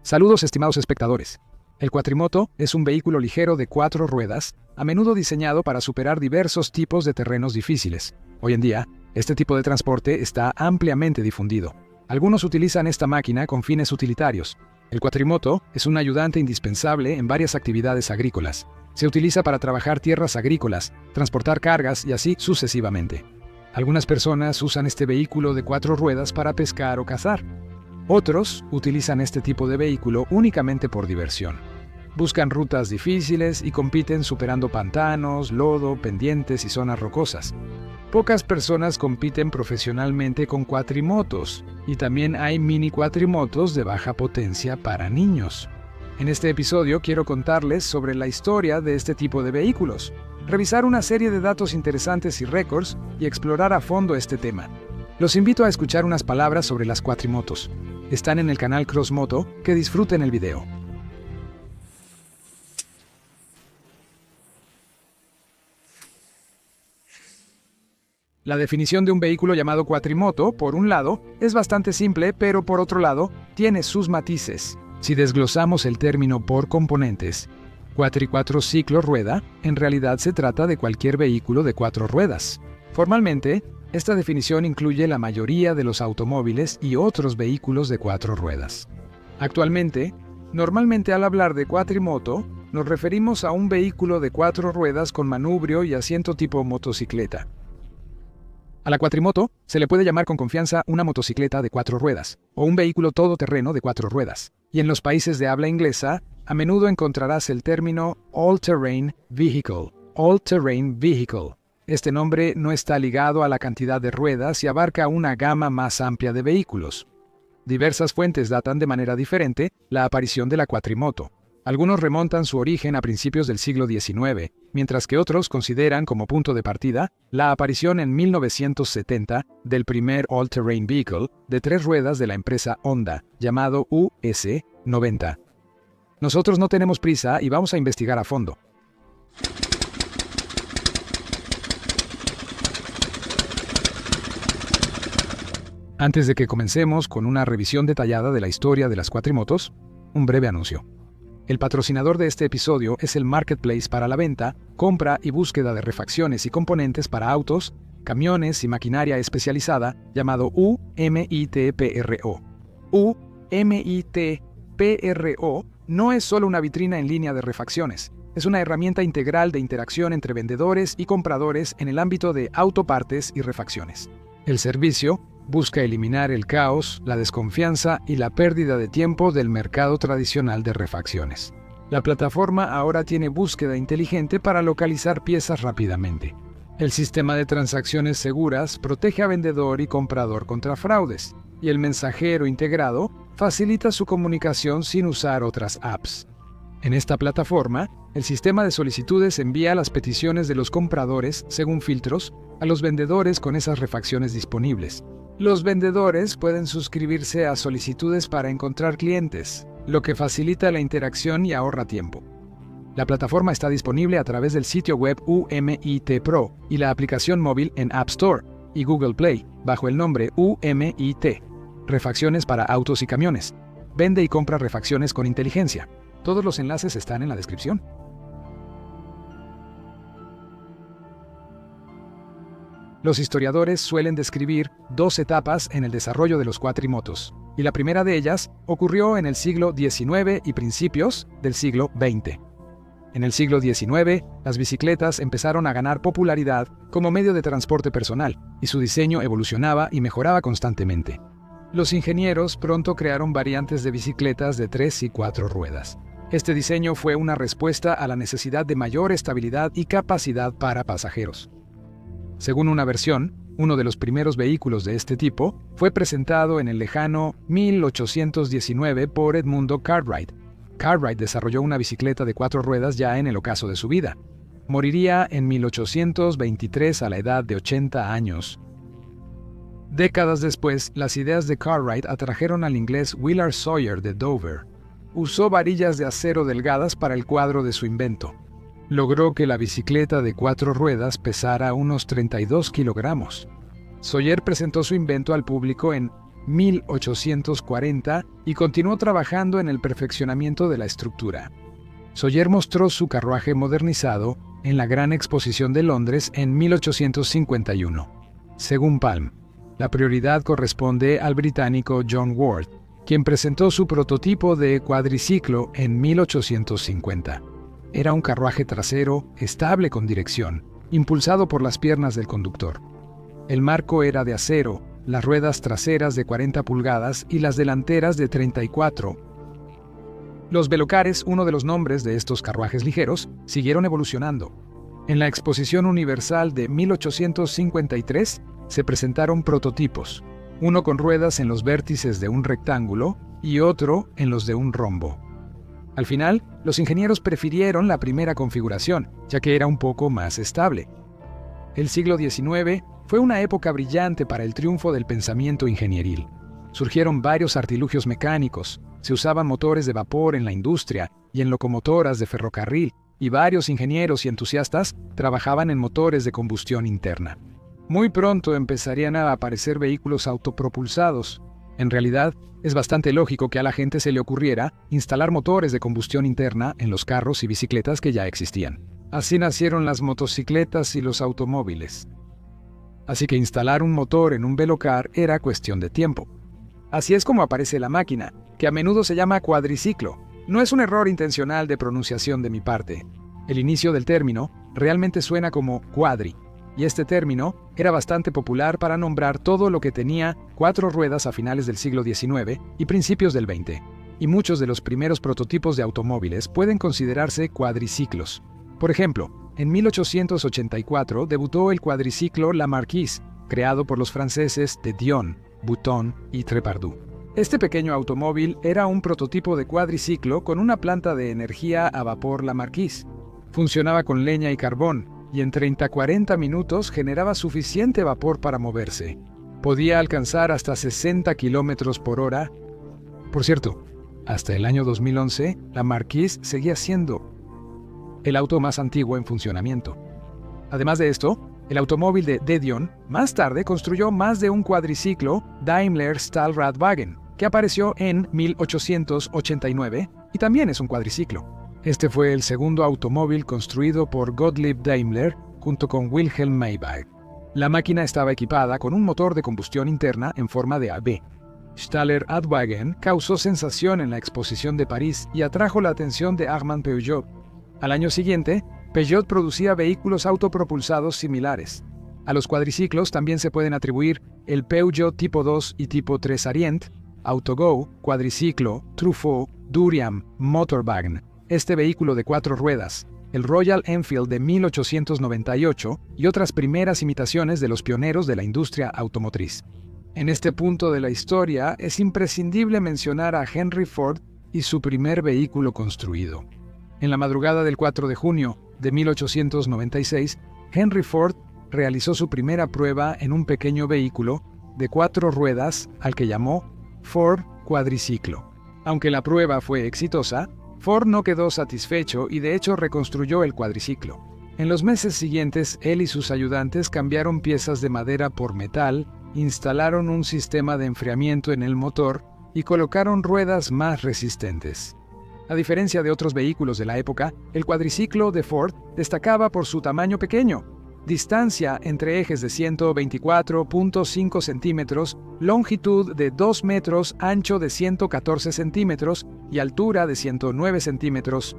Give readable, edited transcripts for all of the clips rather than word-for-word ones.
Saludos, estimados espectadores. El cuatrimoto es un vehículo ligero de 4 ruedas, a menudo diseñado para superar diversos tipos de terrenos difíciles. Hoy en día, este tipo de transporte está ampliamente difundido. Algunos utilizan esta máquina con fines utilitarios. El cuatrimoto es un ayudante indispensable en varias actividades agrícolas. Se utiliza para trabajar tierras agrícolas, transportar cargas y así sucesivamente. Algunas personas usan este vehículo de 4 ruedas para pescar o cazar. Otros utilizan este tipo de vehículo únicamente por diversión. Buscan rutas difíciles y compiten superando pantanos, lodo, pendientes y zonas rocosas. Pocas personas compiten profesionalmente con cuatrimotos, y también hay mini cuatrimotos de baja potencia para niños. En este episodio quiero contarles sobre la historia de este tipo de vehículos, revisar una serie de datos interesantes y récords y explorar a fondo este tema. Los invito a escuchar unas palabras sobre las cuatrimotos. Están en el canal CrossMoto, que disfruten el video. La definición de un vehículo llamado cuatrimoto, por un lado, es bastante simple, pero por otro lado, tiene sus matices. Si desglosamos el término por componentes, cuatro ciclo rueda, en realidad se trata de cualquier vehículo de 4 ruedas. Formalmente, esta definición incluye la mayoría de los automóviles y otros vehículos de 4 ruedas. Actualmente, normalmente al hablar de cuatrimoto, nos referimos a un vehículo de 4 ruedas con manubrio y asiento tipo motocicleta. A la cuatrimoto se le puede llamar con confianza una motocicleta de 4 ruedas, o un vehículo todoterreno de 4 ruedas. Y en los países de habla inglesa, a menudo encontrarás el término all-terrain vehicle. All-terrain vehicle. Este nombre no está ligado a la cantidad de ruedas y abarca una gama más amplia de vehículos. Diversas fuentes datan de manera diferente la aparición de la cuatrimoto. Algunos remontan su origen a principios del siglo XIX, mientras que otros consideran como punto de partida la aparición en 1970 del primer all-terrain vehicle de 3 ruedas de la empresa Honda, llamado US-90. Nosotros no tenemos prisa y vamos a investigar a fondo. Antes de que comencemos con una revisión detallada de la historia de las cuatrimotos, un breve anuncio. El patrocinador de este episodio es el marketplace para la venta, compra y búsqueda de refacciones y componentes para autos, camiones y maquinaria especializada llamado UMITPRO. UMITPRO no es solo una vitrina en línea de refacciones, es una herramienta integral de interacción entre vendedores y compradores en el ámbito de autopartes y refacciones. El servicio busca eliminar el caos, la desconfianza y la pérdida de tiempo del mercado tradicional de refacciones. La plataforma ahora tiene búsqueda inteligente para localizar piezas rápidamente. El sistema de transacciones seguras protege a vendedor y comprador contra fraudes, y el mensajero integrado facilita su comunicación sin usar otras apps. En esta plataforma, el sistema de solicitudes envía las peticiones de los compradores, según filtros, a los vendedores con esas refacciones disponibles. Los vendedores pueden suscribirse a solicitudes para encontrar clientes, lo que facilita la interacción y ahorra tiempo. La plataforma está disponible a través del sitio web UMIT Pro y la aplicación móvil en App Store y Google Play bajo el nombre UMIT. Refacciones para autos y camiones. Vende y compra refacciones con inteligencia. Todos los enlaces están en la descripción. Los historiadores suelen describir 2 etapas en el desarrollo de los cuatrimotos, y la primera de ellas ocurrió en el siglo XIX y principios del siglo XX. En el siglo XIX, las bicicletas empezaron a ganar popularidad como medio de transporte personal, y su diseño evolucionaba y mejoraba constantemente. Los ingenieros pronto crearon variantes de bicicletas de 3 y 4 ruedas. Este diseño fue una respuesta a la necesidad de mayor estabilidad y capacidad para pasajeros. Según una versión, uno de los primeros vehículos de este tipo fue presentado en el lejano 1819 por Edmundo Cartwright. Cartwright desarrolló una bicicleta de 4 ruedas ya en el ocaso de su vida. Moriría en 1823 a la edad de 80 años. Décadas después, las ideas de Cartwright atrajeron al inglés Willard Sawyer de Dover. Usó varillas de acero delgadas para el cuadro de su invento. Logró que la bicicleta de 4 ruedas pesara unos 32 kilogramos. Sawyer presentó su invento al público en 1840 y continuó trabajando en el perfeccionamiento de la estructura. Sawyer mostró su carruaje modernizado en la Gran Exposición de Londres en 1851. Según Palm, la prioridad corresponde al británico John Ward, quien presentó su prototipo de cuadriciclo en 1850. Era un carruaje trasero estable con dirección, impulsado por las piernas del conductor. El marco era de acero, las ruedas traseras de 40 pulgadas y las delanteras de 34. Los velocares, uno de los nombres de estos carruajes ligeros, siguieron evolucionando. En la Exposición Universal de 1853 se presentaron prototipos, uno con ruedas en los vértices de un rectángulo y otro en los de un rombo. Al final, los ingenieros prefirieron la primera configuración, ya que era un poco más estable. El siglo XIX fue una época brillante para el triunfo del pensamiento ingenieril. Surgieron varios artilugios mecánicos, se usaban motores de vapor en la industria y en locomotoras de ferrocarril, y varios ingenieros y entusiastas trabajaban en motores de combustión interna. Muy pronto empezarían a aparecer vehículos autopropulsados. En realidad, es bastante lógico que a la gente se le ocurriera instalar motores de combustión interna en los carros y bicicletas que ya existían. Así nacieron las motocicletas y los automóviles. Así que instalar un motor en un velocar era cuestión de tiempo. Así es como aparece la máquina, que a menudo se llama cuadriciclo. No es un error intencional de pronunciación de mi parte. El inicio del término realmente suena como cuadri, y este término era bastante popular para nombrar todo lo que tenía 4 ruedas a finales del siglo XIX y principios del XX, y muchos de los primeros prototipos de automóviles pueden considerarse cuadriciclos. Por ejemplo, en 1884 debutó el cuadriciclo La Marquise, creado por los franceses de Dion, Bouton y Trepardou. Este pequeño automóvil era un prototipo de cuadriciclo con una planta de energía a vapor La Marquise. Funcionaba con leña y carbón, y en 30-40 minutos generaba suficiente vapor para moverse. Podía alcanzar hasta 60 kilómetros por hora. Por cierto, hasta el año 2011, la Marquise seguía siendo el auto más antiguo en funcionamiento. Además de esto, el automóvil de Dion más tarde construyó más de un cuadriciclo Daimler Stahlradwagen, que apareció en 1889 y también es un cuadriciclo. Este fue el segundo automóvil construido por Gottlieb Daimler junto con Wilhelm Maybach. La máquina estaba equipada con un motor de combustión interna en forma de AB. Stahlradwagen causó sensación en la exposición de París y atrajo la atención de Armand Peugeot. Al año siguiente, Peugeot producía vehículos autopropulsados similares. A los cuadriciclos también se pueden atribuir el Peugeot Tipo 2 y Tipo 3 Arient, Autogo, Cuadriciclo, Truffaut, Duriam, Motorwagen, este vehículo de 4 ruedas, el Royal Enfield de 1898 y otras primeras imitaciones de los pioneros de la industria automotriz. En este punto de la historia es imprescindible mencionar a Henry Ford y su primer vehículo construido. En la madrugada del 4 de junio de 1896, Henry Ford realizó su primera prueba en un pequeño vehículo de 4 ruedas al que llamó Ford Cuadriciclo. Aunque la prueba fue exitosa, Ford no quedó satisfecho y de hecho reconstruyó el cuadriciclo. En los meses siguientes, él y sus ayudantes cambiaron piezas de madera por metal, instalaron un sistema de enfriamiento en el motor y colocaron ruedas más resistentes. A diferencia de otros vehículos de la época, el cuadriciclo de Ford destacaba por su tamaño pequeño, distancia entre ejes de 124.5 centímetros, longitud de 2 metros, ancho de 114 centímetros y altura de 109 centímetros.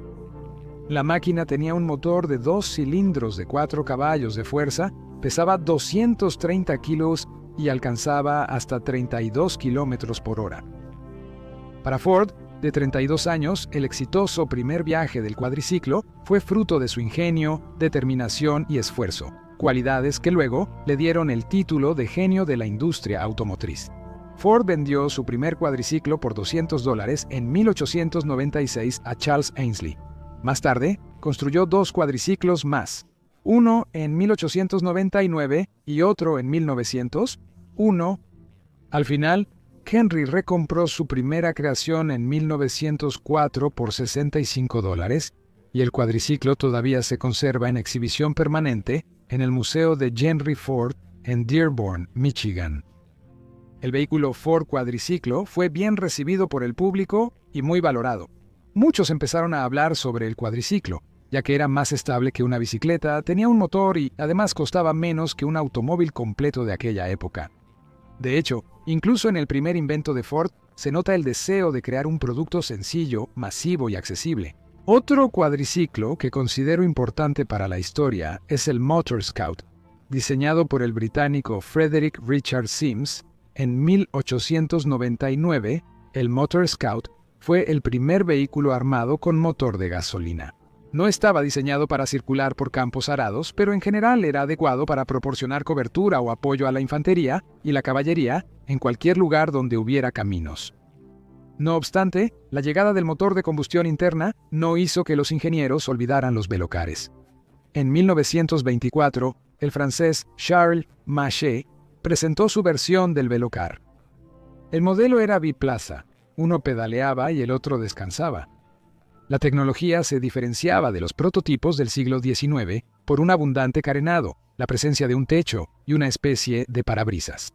La máquina tenía un motor de 2 cilindros de 4 caballos de fuerza, pesaba 230 kilos y alcanzaba hasta 32 kilómetros por hora. Para Ford, de 32 años, el exitoso primer viaje del cuadriciclo fue fruto de su ingenio, determinación y esfuerzo, cualidades que luego le dieron el título de genio de la industria automotriz. Ford vendió su primer cuadriciclo por $200 en 1896 a Charles Ainsley. Más tarde, construyó 2 cuadriciclos más, uno en 1899 y otro en 1901. Al final, Henry recompró su primera creación en 1904 por $65 y el cuadriciclo todavía se conserva en exhibición permanente en el Museo de Henry Ford en Dearborn, Michigan. El vehículo Ford Cuadriciclo fue bien recibido por el público y muy valorado. Muchos empezaron a hablar sobre el cuadriciclo, ya que era más estable que una bicicleta, tenía un motor y además costaba menos que un automóvil completo de aquella época. De hecho, incluso en el primer invento de Ford, se nota el deseo de crear un producto sencillo, masivo y accesible. Otro cuadriciclo que considero importante para la historia es el Motor Scout, diseñado por el británico Frederick Richard Sims. En 1899, el Motor Scout fue el primer vehículo armado con motor de gasolina. No estaba diseñado para circular por campos arados, pero en general era adecuado para proporcionar cobertura o apoyo a la infantería y la caballería en cualquier lugar donde hubiera caminos. No obstante, la llegada del motor de combustión interna no hizo que los ingenieros olvidaran los velocares. En 1924, el francés Charles Machet presentó su versión del velocar. El modelo era biplaza, uno pedaleaba y el otro descansaba. La tecnología se diferenciaba de los prototipos del siglo XIX por un abundante carenado, la presencia de un techo y una especie de parabrisas.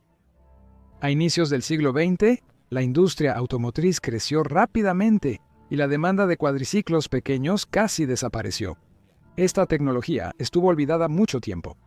A inicios del siglo XX, la industria automotriz creció rápidamente y la demanda de cuadriciclos pequeños casi desapareció. Esta tecnología estuvo olvidada mucho tiempo.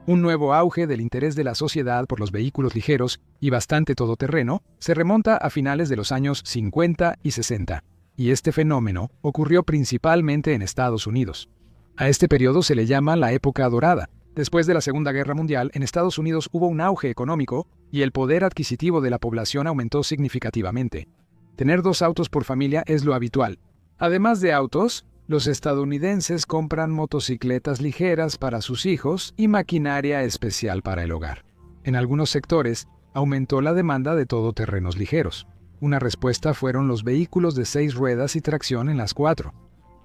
Un nuevo auge del interés de la sociedad por los vehículos ligeros y bastante todoterreno se remonta a finales de los años 50 y 60, y este fenómeno ocurrió principalmente en Estados Unidos. A este periodo se le llama la época dorada. Después de la Segunda Guerra Mundial, en Estados Unidos hubo un auge económico y el poder adquisitivo de la población aumentó significativamente. Tener 2 autos por familia es lo habitual. Además de autos, los estadounidenses compran motocicletas ligeras para sus hijos y maquinaria especial para el hogar. En algunos sectores, aumentó la demanda de todoterrenos ligeros. Una respuesta fueron los vehículos de 6 ruedas y tracción en las 4,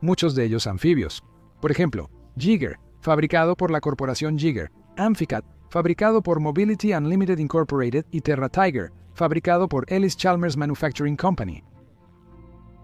muchos de ellos anfibios. Por ejemplo, Giger, fabricado por la corporación Giger; Amphicat, fabricado por Mobility Unlimited Incorporated; y Terra Tiger, fabricado por Ellis Chalmers Manufacturing Company.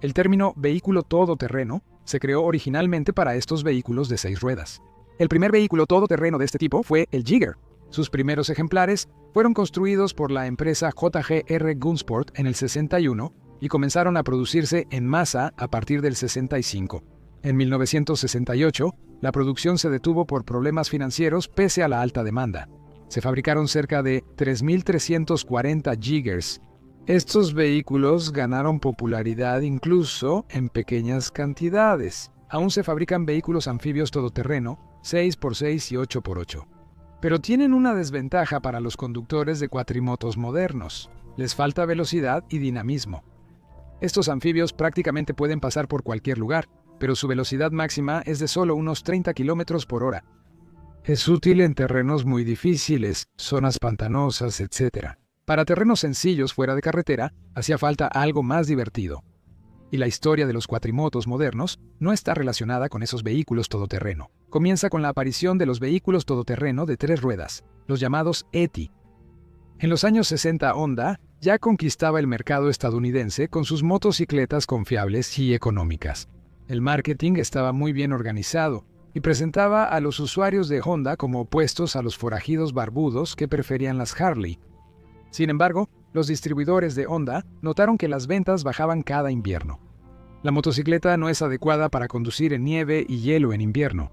El término vehículo todoterreno se creó originalmente para estos vehículos de 6 ruedas. El primer vehículo todoterreno de este tipo fue el Giger. Sus primeros ejemplares fueron construidos por la empresa J.G.R. Gunsport en el 61 y comenzaron a producirse en masa a partir del 65. En 1968, la producción se detuvo por problemas financieros pese a la alta demanda. Se fabricaron cerca de 3.340 Gigers. Estos vehículos ganaron popularidad incluso en pequeñas cantidades. Aún se fabrican vehículos anfibios todoterreno, 6x6 y 8x8. Pero tienen una desventaja para los conductores de cuatrimotos modernos. Les falta velocidad y dinamismo. Estos anfibios prácticamente pueden pasar por cualquier lugar, pero su velocidad máxima es de solo unos 30 km por hora. Es útil en terrenos muy difíciles, zonas pantanosas, etc. Para terrenos sencillos fuera de carretera, hacía falta algo más divertido. Y la historia de los cuatrimotos modernos no está relacionada con esos vehículos todoterreno. Comienza con la aparición de los vehículos todoterreno de 3 ruedas, los llamados ETI. En los años 60, Honda ya conquistaba el mercado estadounidense con sus motocicletas confiables y económicas. El marketing estaba muy bien organizado y presentaba a los usuarios de Honda como opuestos a los forajidos barbudos que preferían las Harley. Sin embargo, los distribuidores de Honda notaron que las ventas bajaban cada invierno. La motocicleta no es adecuada para conducir en nieve y hielo en invierno.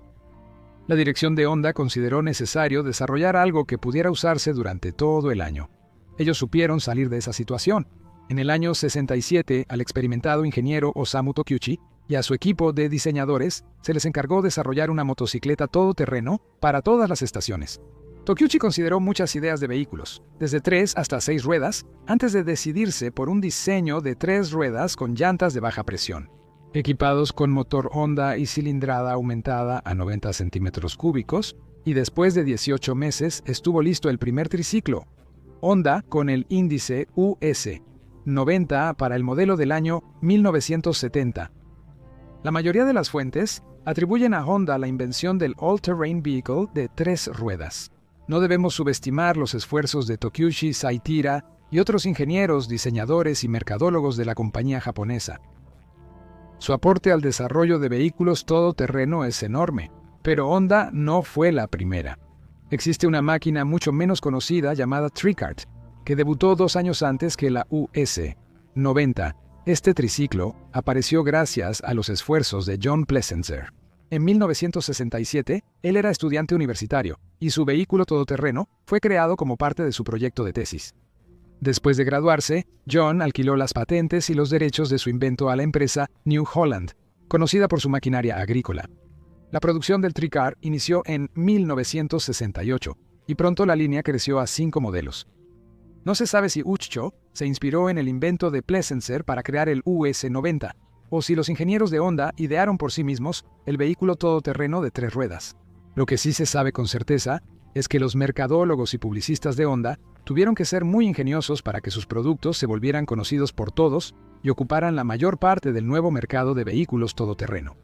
La dirección de Honda consideró necesario desarrollar algo que pudiera usarse durante todo el año. Ellos supieron salir de esa situación. En el año 67, al experimentado ingeniero Osamu Tokiuchi y a su equipo de diseñadores se les encargó desarrollar una motocicleta todoterreno para todas las estaciones. Tokiuchi consideró muchas ideas de vehículos, desde 3 hasta 6 ruedas, antes de decidirse por un diseño de 3 ruedas con llantas de baja presión, equipados con motor Honda y cilindrada aumentada a 90 centímetros cúbicos, y después de 18 meses estuvo listo el primer triciclo, Honda con el índice US 90 para el modelo del año 1970. La mayoría de las fuentes atribuyen a Honda la invención del All-Terrain Vehicle de 3 ruedas. No debemos subestimar los esfuerzos de Tokiuchi Saitira y otros ingenieros, diseñadores y mercadólogos de la compañía japonesa. Su aporte al desarrollo de vehículos todoterreno es enorme, pero Honda no fue la primera. Existe una máquina mucho menos conocida llamada Tricart, que debutó 2 años antes que la US-90. Este triciclo apareció gracias a los esfuerzos de John Pleasantser. En 1967, él era estudiante universitario, y su vehículo todoterreno fue creado como parte de su proyecto de tesis. Después de graduarse, John alquiló las patentes y los derechos de su invento a la empresa New Holland, conocida por su maquinaria agrícola. La producción del Tricart inició en 1968, y pronto la línea creció a 5 modelos. No se sabe si Ucho se inspiró en el invento de Pleasantser para crear el US-90, o si los ingenieros de Honda idearon por sí mismos el vehículo todoterreno de 3 ruedas. Lo que sí se sabe con certeza es que los mercadólogos y publicistas de Honda tuvieron que ser muy ingeniosos para que sus productos se volvieran conocidos por todos y ocuparan la mayor parte del nuevo mercado de vehículos todoterreno.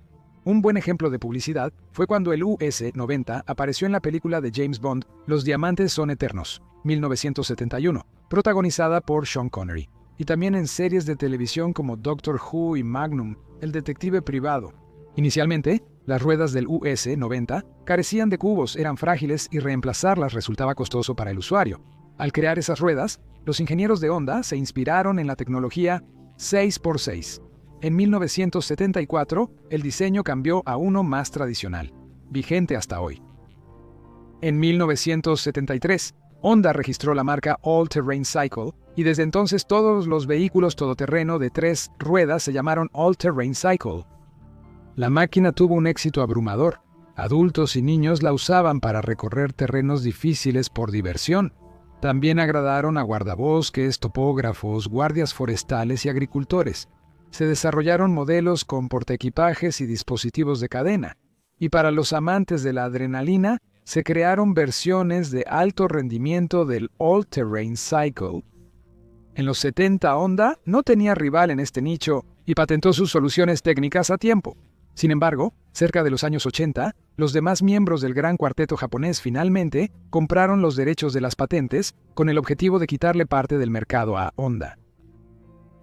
Un buen ejemplo de publicidad fue cuando el US-90 apareció en la película de James Bond Los Diamantes Son Eternos, 1971, protagonizada por Sean Connery, y también en series de televisión como Doctor Who y Magnum, el detective privado. Inicialmente, las ruedas del US-90 carecían de cubos, eran frágiles y reemplazarlas resultaba costoso para el usuario. Al crear esas ruedas, los ingenieros de Honda se inspiraron en la tecnología 6x6. En 1974, el diseño cambió a uno más tradicional, vigente hasta hoy. En 1973, Honda registró la marca All Terrain Cycle y desde entonces todos los vehículos todoterreno de 3 ruedas se llamaron All Terrain Cycle. La máquina tuvo un éxito abrumador. Adultos y niños la usaban para recorrer terrenos difíciles por diversión. También agradaron a guardabosques, topógrafos, guardias forestales y agricultores. Se desarrollaron modelos con portaequipajes y dispositivos de cadena. Y para los amantes de la adrenalina, se crearon versiones de alto rendimiento del All Terrain Cycle. En los 70, Honda no tenía rival en este nicho y patentó sus soluciones técnicas a tiempo. Sin embargo, cerca de los años 80, los demás miembros del gran cuarteto japonés finalmente compraron los derechos de las patentes con el objetivo de quitarle parte del mercado a Honda.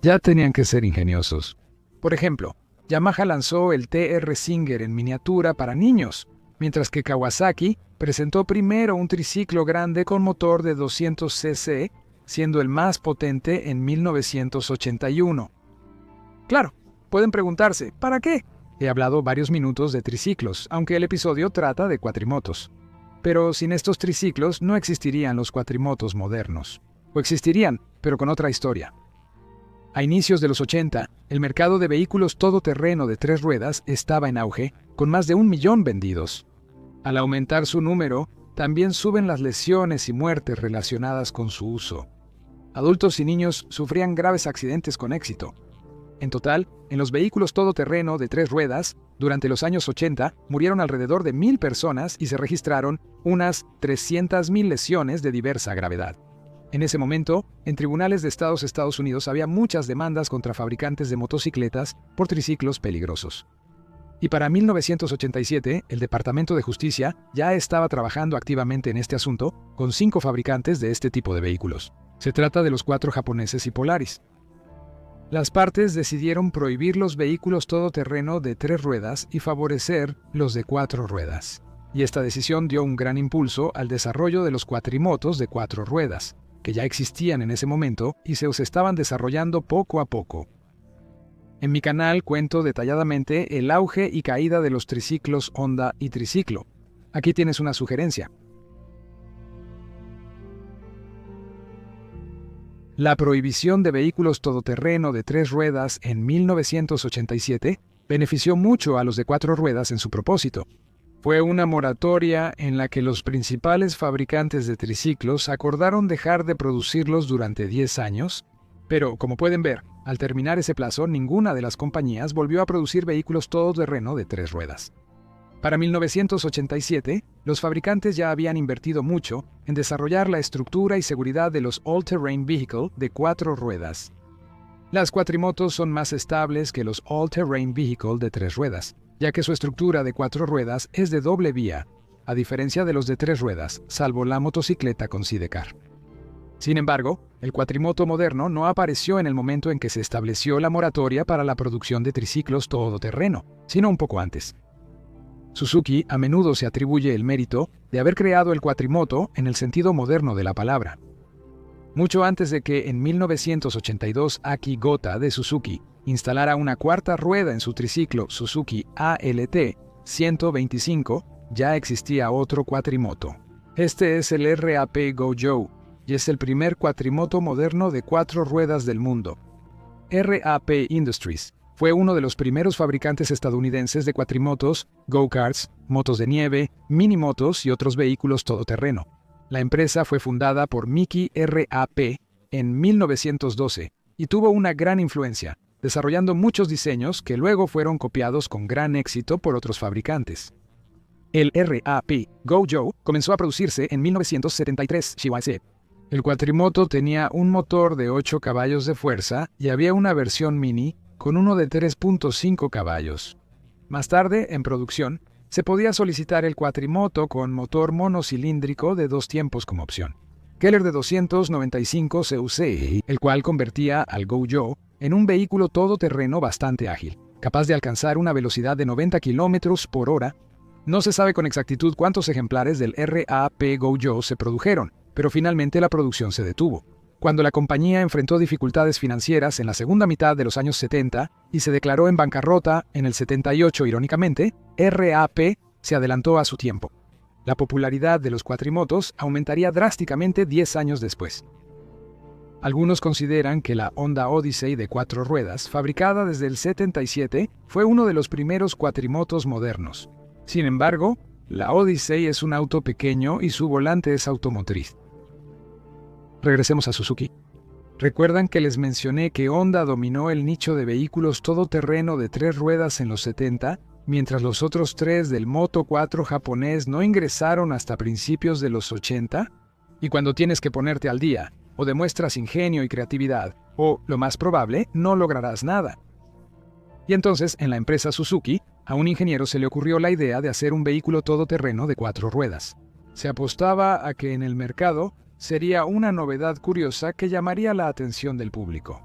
Ya tenían que ser ingeniosos. Por ejemplo, Yamaha lanzó el TR Singer en miniatura para niños, mientras que Kawasaki presentó primero un triciclo grande con motor de 200 cc, siendo el más potente en 1981. Claro, pueden preguntarse, ¿para qué? He hablado varios minutos de triciclos, aunque el episodio trata de cuatrimotos. Pero sin estos triciclos no existirían los cuatrimotos modernos. O existirían, pero con otra historia. A inicios de los 80, el mercado de vehículos todoterreno de 3 ruedas estaba en auge, con más de 1 millón vendidos. Al aumentar su número, también suben las lesiones y muertes relacionadas con su uso. Adultos y niños sufrían graves accidentes con éxito. En total, en los vehículos todoterreno de 3 ruedas, durante los años 80, murieron alrededor de 1,000 personas y se registraron unas 300,000 lesiones de diversa gravedad. En ese momento, en tribunales de Estados Unidos había muchas demandas contra fabricantes de motocicletas por triciclos peligrosos. Y para 1987, el Departamento de Justicia ya estaba trabajando activamente en este asunto con 5 fabricantes de este tipo de vehículos. Se trata de los 4 japoneses y Polaris. Las partes decidieron prohibir los vehículos todoterreno de 3 ruedas y favorecer los de 4 ruedas. Y esta decisión dio un gran impulso al desarrollo de los cuatrimotos de 4 ruedas, que ya existían en ese momento y se os estaban desarrollando poco a poco. En mi canal cuento detalladamente el auge y caída de los triciclos Honda y triciclo. Aquí tienes una sugerencia. La prohibición de vehículos todoterreno de 3 ruedas en 1987 benefició mucho a los de 4 ruedas en su propósito. Fue una moratoria en la que los principales fabricantes de triciclos acordaron dejar de producirlos durante 10 años, pero, como pueden ver, al terminar ese plazo, ninguna de las compañías volvió a producir vehículos todoterreno de 3 ruedas. Para 1987, los fabricantes ya habían invertido mucho en desarrollar la estructura y seguridad de los All-Terrain Vehicle de 4 ruedas. Las cuatrimotos son más estables que los All-Terrain Vehicle de 3 ruedas, ya que su estructura de 4 ruedas es de doble vía, a diferencia de los de 3 ruedas, salvo la motocicleta con sidecar. Sin embargo, el cuatrimoto moderno no apareció en el momento en que se estableció la moratoria para la producción de triciclos todoterreno, sino un poco antes. Suzuki a menudo se atribuye el mérito de haber creado el cuatrimoto en el sentido moderno de la palabra. Mucho antes de que en 1982 Aki Gota de Suzuki instalara una cuarta rueda en su triciclo Suzuki ALT 125, ya existía otro cuatrimoto. Este es el RAP Gojo y es el primer cuatrimoto moderno de 4 ruedas del mundo. RAP Industries fue uno de los primeros fabricantes estadounidenses de cuatrimotos, go-karts, motos de nieve, minimotos y otros vehículos todoterreno. La empresa fue fundada por Miki RAP en 1912 y tuvo una gran influencia, desarrollando muchos diseños que luego fueron copiados con gran éxito por otros fabricantes. El RAP Gojo comenzó a producirse en 1973. El cuatrimoto tenía un motor de 8 caballos de fuerza y había una versión mini con uno de 3.5 caballos. Más tarde, en producción, se podía solicitar el cuatrimoto con motor monocilíndrico de 2 tiempos como opción. Keller de 295 CUC, el cual convertía al Gojo en un vehículo todoterreno bastante ágil, capaz de alcanzar una velocidad de 90 km por hora. No se sabe con exactitud cuántos ejemplares del RAP Gojo se produjeron, pero finalmente la producción se detuvo. Cuando la compañía enfrentó dificultades financieras en la segunda mitad de los años 70 y se declaró en bancarrota en el 78, irónicamente, RAP se adelantó a su tiempo. La popularidad de los cuatrimotos aumentaría drásticamente 10 años después. Algunos consideran que la Honda Odyssey de 4 ruedas, fabricada desde el 77, fue uno de los primeros cuatrimotos modernos. Sin embargo, la Odyssey es un auto pequeño y su volante es automotriz. Regresemos a Suzuki. ¿Recuerdan que les mencioné que Honda dominó el nicho de vehículos todoterreno de 3 ruedas en los 70, mientras los otros 3 del Moto 4 japonés no ingresaron hasta principios de los 80? Y cuando tienes que ponerte al día, o demuestras ingenio y creatividad, o, lo más probable, no lograrás nada. Y entonces, en la empresa Suzuki, a un ingeniero se le ocurrió la idea de hacer un vehículo todoterreno de 4 ruedas. Se apostaba a que en el mercado sería una novedad curiosa que llamaría la atención del público.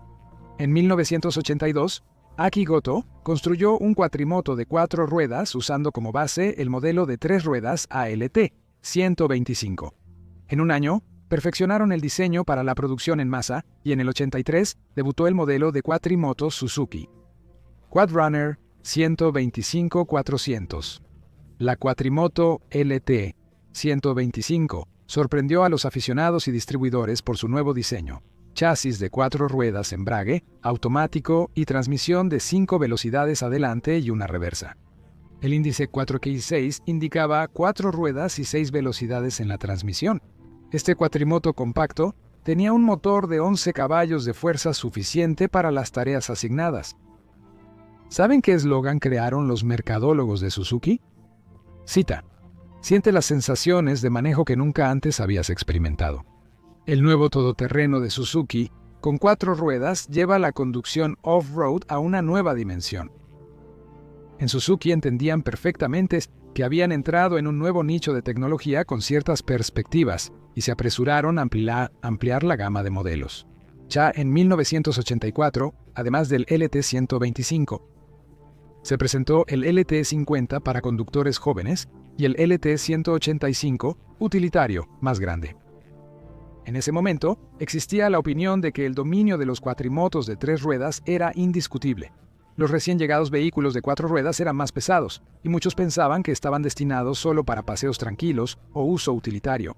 En 1982, Aki Goto construyó un cuatrimoto de 4 ruedas usando como base el modelo de 3 ruedas ALT 125. En un año, perfeccionaron el diseño para la producción en masa y en el 83 debutó el modelo de cuatrimoto Suzuki Quadrunner 125-400. La cuatrimoto LT 125 sorprendió a los aficionados y distribuidores por su nuevo diseño: chasis de 4 ruedas, embrague automático y transmisión de 5 velocidades adelante y una reversa. El índice 4K6 indicaba 4 ruedas y 6 velocidades en la transmisión. Este cuatrimoto compacto tenía un motor de 11 caballos de fuerza suficiente para las tareas asignadas. ¿Saben qué eslogan crearon los mercadólogos de Suzuki? Cita: siente las sensaciones de manejo que nunca antes habías experimentado. El nuevo todoterreno de Suzuki, con 4 ruedas, lleva la conducción off-road a una nueva dimensión. En Suzuki entendían perfectamente que habían entrado en un nuevo nicho de tecnología con ciertas perspectivas y se apresuraron a ampliar la gama de modelos. Ya en 1984, además del LT125, se presentó el LT50 para conductores jóvenes y el LT185 utilitario más grande. En ese momento, existía la opinión de que el dominio de los cuatrimotos de 3 ruedas era indiscutible. Los recién llegados vehículos de 4 ruedas eran más pesados, y muchos pensaban que estaban destinados solo para paseos tranquilos o uso utilitario.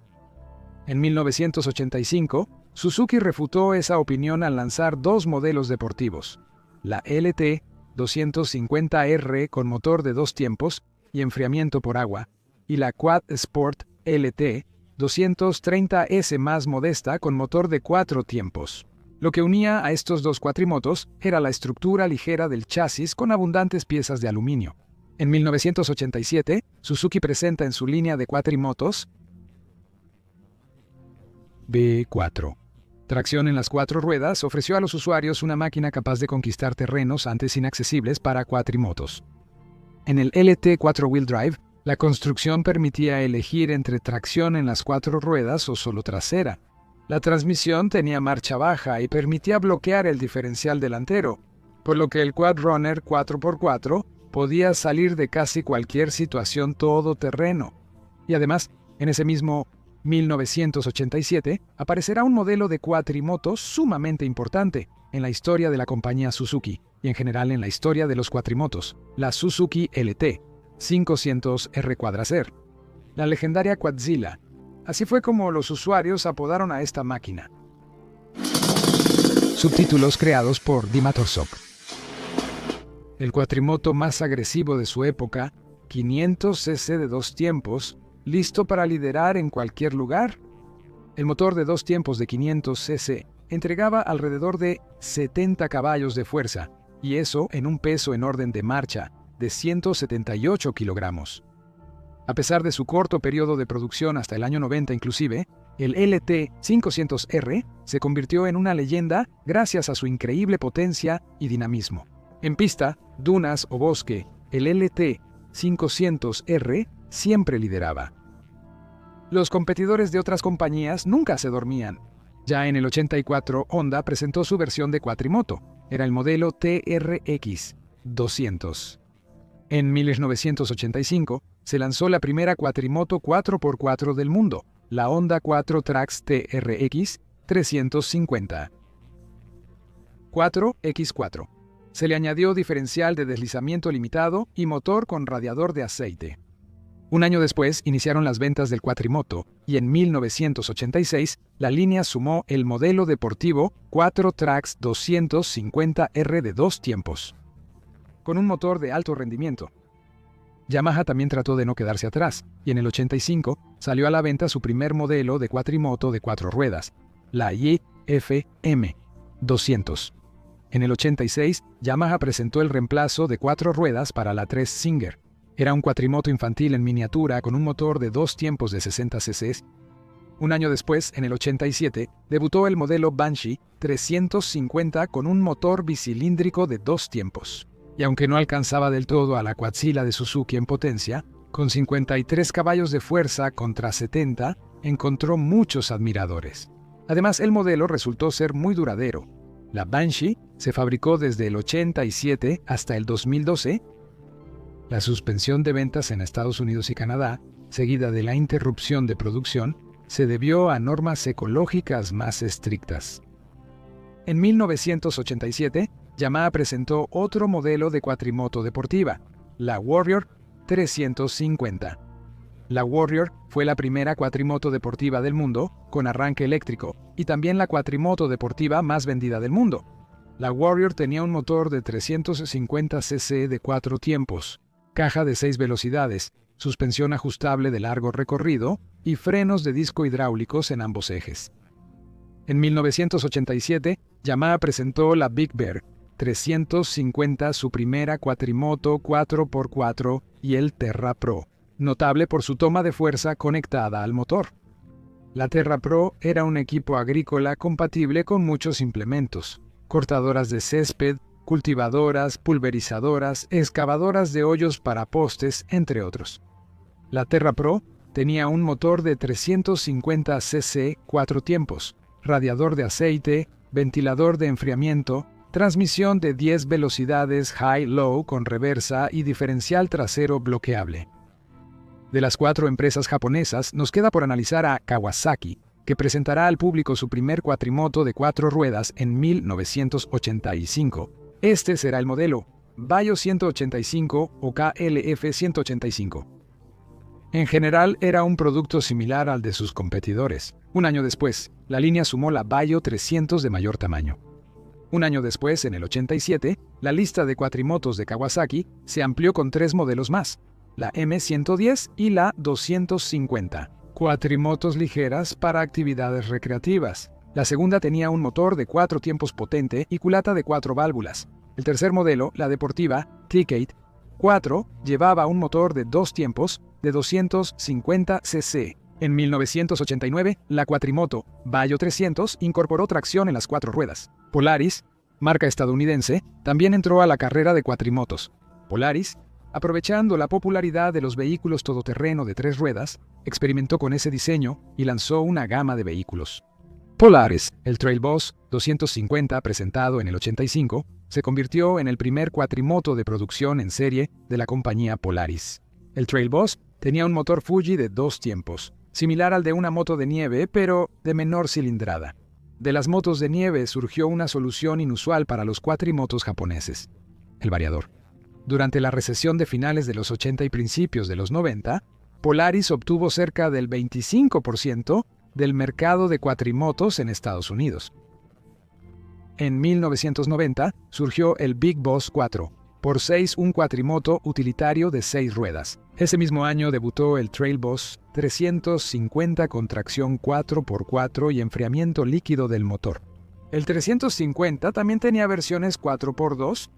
En 1985, Suzuki refutó esa opinión al lanzar 2 modelos deportivos: la LT 250R con motor de 2 tiempos y enfriamiento por agua, y la Quad Sport LT 230S más modesta con motor de 4 tiempos. Lo que unía a estos 2 cuatrimotos era la estructura ligera del chasis con abundantes piezas de aluminio. En 1987, Suzuki presenta en su línea de cuatrimotos B4. Tracción en las 4 ruedas ofreció a los usuarios una máquina capaz de conquistar terrenos antes inaccesibles para cuatrimotos. En el LT 4-wheel drive, la construcción permitía elegir entre tracción en las 4 ruedas o solo trasera. La transmisión tenía marcha baja y permitía bloquear el diferencial delantero, por lo que el Quadrunner 4x4 podía salir de casi cualquier situación todoterreno. Y además, en ese mismo 1987, aparecerá un modelo de cuatrimoto sumamente importante en la historia de la compañía Suzuki y en general en la historia de los cuatrimotos, la Suzuki LT 500R Quadracer, la legendaria Quadzilla. Así fue como los usuarios apodaron a esta máquina. Subtítulos creados por Dima Torsok. El cuatrimoto más agresivo de su época, 500 cc de 2 tiempos, listo para liderar en cualquier lugar. El motor de 2 tiempos de 500 cc entregaba alrededor de 70 caballos de fuerza, y eso en un peso en orden de marcha de 178 kilogramos. A pesar de su corto periodo de producción hasta el año 90 inclusive, el LT 500R se convirtió en una leyenda gracias a su increíble potencia y dinamismo. En pista, dunas o bosque, el LT 500R siempre lideraba. Los competidores de otras compañías nunca se dormían. Ya en el 84, Honda presentó su versión de cuatrimoto. Era el modelo TRX 200. En 1985, se lanzó la primera cuatrimoto 4x4 del mundo, la Honda 4 Trax TRX 350. 4x4. Se le añadió diferencial de deslizamiento limitado y motor con radiador de aceite. Un año después iniciaron las ventas del cuatrimoto y en 1986 la línea sumó el modelo deportivo 4 Trax 250R de 2 tiempos, con un motor de alto rendimiento. Yamaha también trató de no quedarse atrás, y en el 85 salió a la venta su primer modelo de cuatrimoto de 4 ruedas, la YFM 200. En el 86, Yamaha presentó el reemplazo de 4 ruedas para la 3 Singer. Era un cuatrimoto infantil en miniatura con un motor de 2 tiempos de 60 cc. Un año después, en el 87, debutó el modelo Banshee 350 con un motor bicilíndrico de 2 tiempos. Y aunque no alcanzaba del todo a la Quadzilla de Suzuki en potencia, con 53 caballos de fuerza contra 70, encontró muchos admiradores. Además, el modelo resultó ser muy duradero. La Banshee se fabricó desde el 87 hasta el 2012. La suspensión de ventas en Estados Unidos y Canadá, seguida de la interrupción de producción, se debió a normas ecológicas más estrictas. En 1987, Yamaha presentó otro modelo de cuatrimoto deportiva, la Warrior 350. La Warrior fue la primera cuatrimoto deportiva del mundo con arranque eléctrico y también la cuatrimoto deportiva más vendida del mundo. La Warrior tenía un motor de 350 cc de 4 tiempos, caja de 6 velocidades, suspensión ajustable de largo recorrido y frenos de disco hidráulicos en ambos ejes. En 1987, Yamaha presentó la Big Bear 350, su primera cuatrimoto 4x4, y el Terra Pro, notable por su toma de fuerza conectada al motor. La Terra Pro era un equipo agrícola compatible con muchos implementos: cortadoras de césped, cultivadoras, pulverizadoras, excavadoras de hoyos para postes, entre otros. La Terra Pro tenía un motor de 350 cc 4 tiempos, radiador de aceite, ventilador de enfriamiento, transmisión de 10 velocidades high-low con reversa y diferencial trasero bloqueable. De las 4 empresas japonesas, nos queda por analizar a Kawasaki, que presentará al público su primer cuatrimoto de 4 ruedas en 1985. Este será el modelo Bayo 185 o KLF 185. En general, era un producto similar al de sus competidores. Un año después, la línea sumó la Bayo 300 de mayor tamaño. Un año después, en el 87, la lista de cuatrimotos de Kawasaki se amplió con 3 modelos más, la M110 y la 250, cuatrimotos ligeras para actividades recreativas. La segunda tenía un motor de 4 tiempos potente y culata de 4 válvulas. El tercer modelo, la deportiva T-Kate 4, llevaba un motor de 2 tiempos de 250 cc. En 1989, la cuatrimoto Bayo 300 incorporó tracción en las 4 ruedas. Polaris, marca estadounidense, también entró a la carrera de cuatrimotos. Polaris, aprovechando la popularidad de los vehículos todoterreno de 3 ruedas, experimentó con ese diseño y lanzó una gama de vehículos. Polaris, el Trail Boss 250 presentado en el 85, se convirtió en el primer cuatrimoto de producción en serie de la compañía Polaris. El Trail Boss tenía un motor Fuji de 2 tiempos, similar al de una moto de nieve, pero de menor cilindrada. De las motos de nieve surgió una solución inusual para los cuatrimotos japoneses: el variador. Durante la recesión de finales de los 80 y principios de los 90, Polaris obtuvo cerca del 25% del mercado de cuatrimotos en Estados Unidos. En 1990 surgió el Big Boss 4x6, un cuatrimoto utilitario de 6 ruedas. Ese mismo año debutó el Trail Boss 350 con tracción 4x4 y enfriamiento líquido del motor. El 350 también tenía versiones 4x2.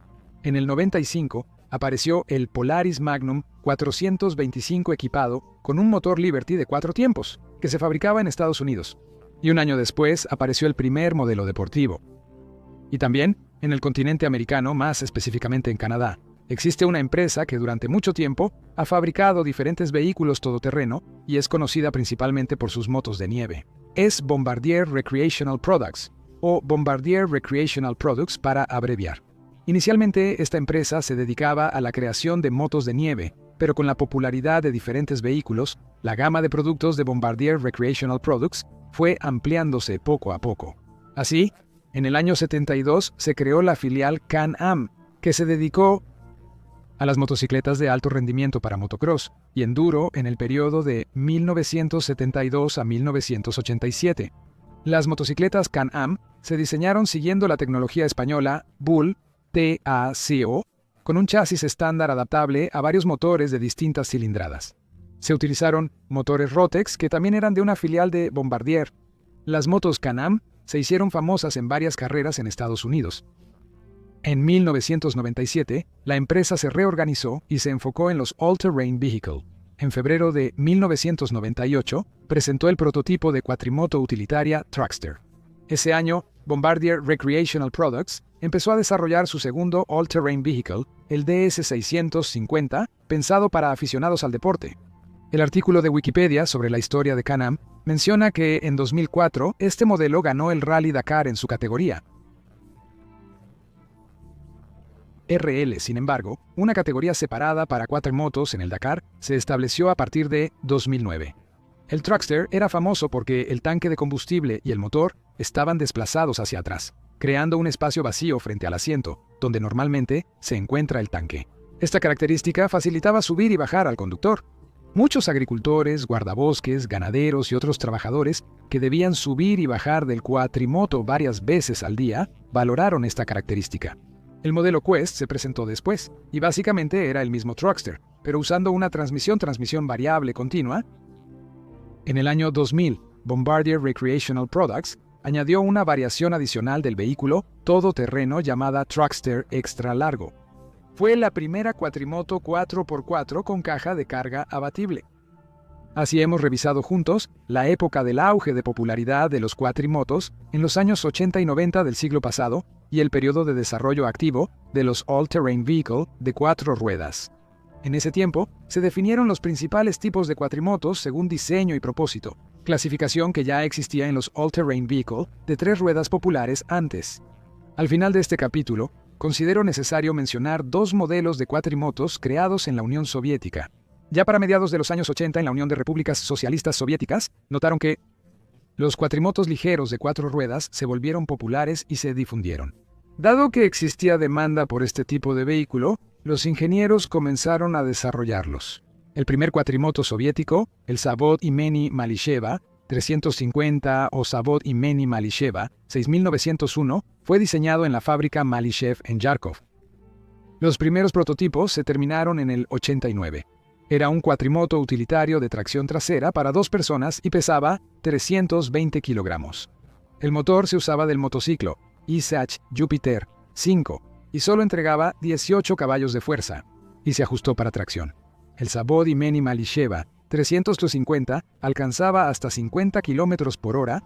En el 95 apareció el Polaris Magnum 425 equipado con un motor Liberty de 4 tiempos, que se fabricaba en Estados Unidos. Y un año después apareció el primer modelo deportivo. Y también, en el continente americano, más específicamente en Canadá, existe una empresa que durante mucho tiempo ha fabricado diferentes vehículos todoterreno y es conocida principalmente por sus motos de nieve. Es Bombardier Recreational Products, o Bombardier Recreational Products para abreviar. Inicialmente, esta empresa se dedicaba a la creación de motos de nieve, pero con la popularidad de diferentes vehículos, la gama de productos de Bombardier Recreational Products fue ampliándose poco a poco. Así, en el año 72 se creó la filial Can-Am, que se dedicó a las motocicletas de alto rendimiento para motocross y enduro en el periodo de 1972 a 1987. Las motocicletas Can-Am se diseñaron siguiendo la tecnología española Bull TACO, con un chasis estándar adaptable a varios motores de distintas cilindradas. Se utilizaron motores Rotex, que también eran de una filial de Bombardier. Las motos Can-Am se hicieron famosas en varias carreras en Estados Unidos. En 1997, la empresa se reorganizó y se enfocó en los All-Terrain Vehicle. En febrero de 1998, presentó el prototipo de cuatrimoto utilitaria Truckster. Ese año, Bombardier Recreational Products empezó a desarrollar su segundo All-Terrain Vehicle, el DS650, pensado para aficionados al deporte. El artículo de Wikipedia sobre la historia de Can-Am menciona que en 2004 este modelo ganó el Rally Dakar en su categoría. RL, sin embargo, una categoría separada para cuatrimotos en el Dakar, se estableció a partir de 2009. El Truckster era famoso porque el tanque de combustible y el motor estaban desplazados hacia atrás, creando un espacio vacío frente al asiento, donde normalmente se encuentra el tanque. Esta característica facilitaba subir y bajar al conductor. Muchos agricultores, guardabosques, ganaderos y otros trabajadores que debían subir y bajar del cuatrimoto varias veces al día valoraron esta característica. El modelo Quest se presentó después, y básicamente era el mismo Truckster, pero usando una transmisión variable continua. En el año 2000, Bombardier Recreational Products añadió una variación adicional del vehículo todoterreno llamada Truckster Extra Largo. Fue la primera cuatrimoto 4x4 con caja de carga abatible. Así hemos revisado juntos la época del auge de popularidad de los cuatrimotos en los años 80 y 90 del siglo pasado y el periodo de desarrollo activo de los All-Terrain Vehicle de 4 ruedas. En ese tiempo, se definieron los principales tipos de cuatrimotos según diseño y propósito, clasificación que ya existía en los All-Terrain Vehicle de 3 ruedas populares antes. Al final de este capítulo, considero necesario mencionar 2 modelos de cuatrimotos creados en la Unión Soviética. Ya para mediados de los años 80 en la Unión de Repúblicas Socialistas Soviéticas, notaron que los cuatrimotos ligeros de 4 ruedas se volvieron populares y se difundieron. Dado que existía demanda por este tipo de vehículo, los ingenieros comenzaron a desarrollarlos. El primer cuatrimoto soviético, el Zavod Imeni Malisheva 350 o Zavod Imeni Malisheva 6901, fue diseñado en la fábrica Malishev en Yarkov. Los primeros prototipos se terminaron en el 89. Era un cuatrimoto utilitario de tracción trasera para 2 personas y pesaba 320 kilogramos. El motor se usaba del motociclo Isach Jupiter 5 y solo entregaba 18 caballos de fuerza y se ajustó para tracción. El Zavod Imeni Malisheva 350 alcanzaba hasta 50 km por hora.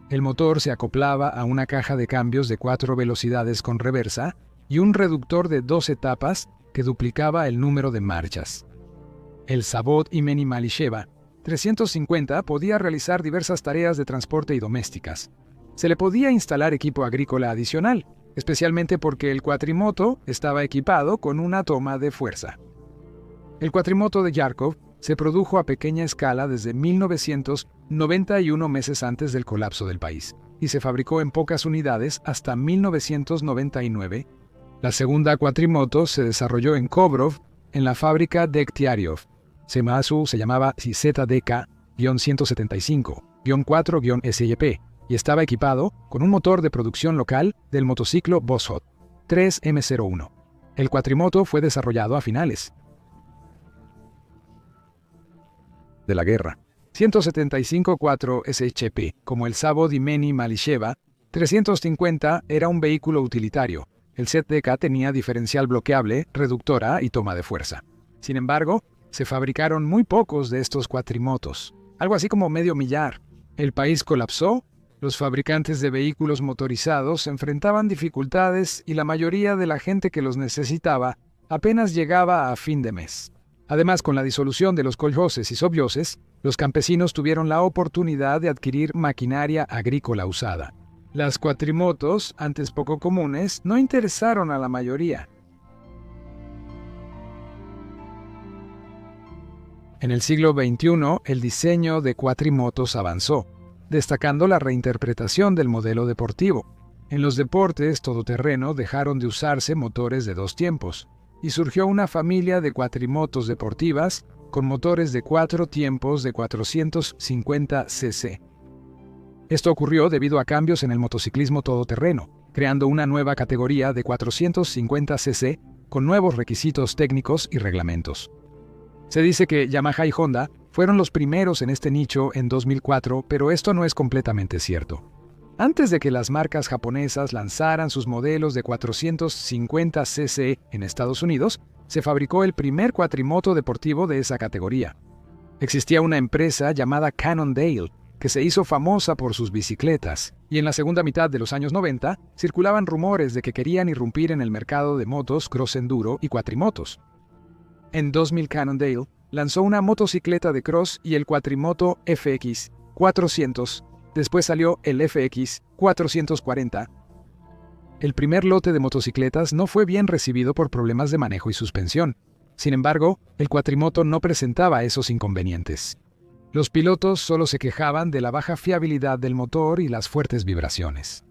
El motor se acoplaba a una caja de cambios de 4 velocidades con reversa y un reductor de 2 etapas que duplicaba el número de marchas. El Zavod Imeni Malisheva 350 podía realizar diversas tareas de transporte y domésticas. Se le podía instalar equipo agrícola adicional, especialmente porque el cuatrimoto estaba equipado con una toma de fuerza. El cuatrimoto de Yarkov se produjo a pequeña escala desde 1991, meses antes del colapso del país, y se fabricó en pocas unidades hasta 1999. La segunda cuatrimoto se desarrolló en Kobrov, en la fábrica Degtyaryov. Se llamaba ZDK-175-4-SYP y estaba equipado con un motor de producción local del motociclo Vozhod 3M01. El cuatrimoto fue desarrollado a finales de la guerra. 175-4 SHP, como el Zavod Imeni Malisheva 350, era un vehículo utilitario. El ZDK tenía diferencial bloqueable, reductora y toma de fuerza. Sin embargo, se fabricaron muy pocos de estos cuatrimotos, algo así como medio millar. El país colapsó, los fabricantes de vehículos motorizados enfrentaban dificultades y la mayoría de la gente que los necesitaba apenas llegaba a fin de mes. Además, con la disolución de los koljoses y sovyoses, los campesinos tuvieron la oportunidad de adquirir maquinaria agrícola usada. Las cuatrimotos, antes poco comunes, no interesaron a la mayoría. En el siglo XXI, el diseño de cuatrimotos avanzó, destacando la reinterpretación del modelo deportivo. En los deportes todoterreno dejaron de usarse motores de 2 tiempos, y surgió una familia de cuatrimotos deportivas con motores de 4 tiempos de 450 cc. Esto ocurrió debido a cambios en el motociclismo todoterreno, creando una nueva categoría de 450 cc con nuevos requisitos técnicos y reglamentos. Se dice que Yamaha y Honda fueron los primeros en este nicho en 2004, pero esto no es completamente cierto. Antes de que las marcas japonesas lanzaran sus modelos de 450 cc en Estados Unidos, se fabricó el primer cuatrimoto deportivo de esa categoría. Existía una empresa llamada Cannondale, que se hizo famosa por sus bicicletas, y en la segunda mitad de los años 90 circulaban rumores de que querían irrumpir en el mercado de motos cross enduro y cuatrimotos. En 2000 Cannondale lanzó una motocicleta de cross y el cuatrimoto FX 400. Después salió el FX 440. El primer lote de motocicletas no fue bien recibido por problemas de manejo y suspensión. Sin embargo, el cuatrimoto no presentaba esos inconvenientes. Los pilotos solo se quejaban de la baja fiabilidad del motor y las fuertes vibraciones.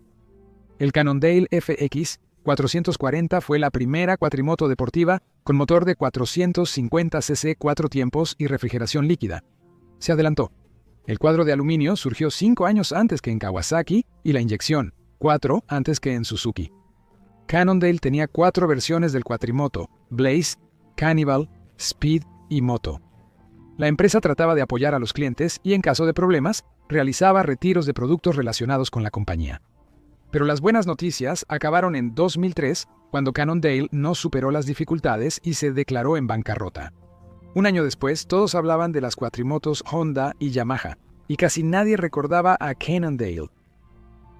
El Cannondale FX 440 fue la primera cuatrimoto deportiva con motor de 450 cc 4 tiempos y refrigeración líquida. Se adelantó. El cuadro de aluminio surgió 5 años antes que en Kawasaki y la inyección, 4 antes que en Suzuki. Cannondale tenía 4 versiones del cuatrimoto: Blaze, Cannibal, Speed y Moto. La empresa trataba de apoyar a los clientes y, en caso de problemas, realizaba retiros de productos relacionados con la compañía. Pero las buenas noticias acabaron en 2003, cuando Cannondale no superó las dificultades y se declaró en bancarrota. Un año después, todos hablaban de las cuatrimotos Honda y Yamaha, y casi nadie recordaba a Cannondale.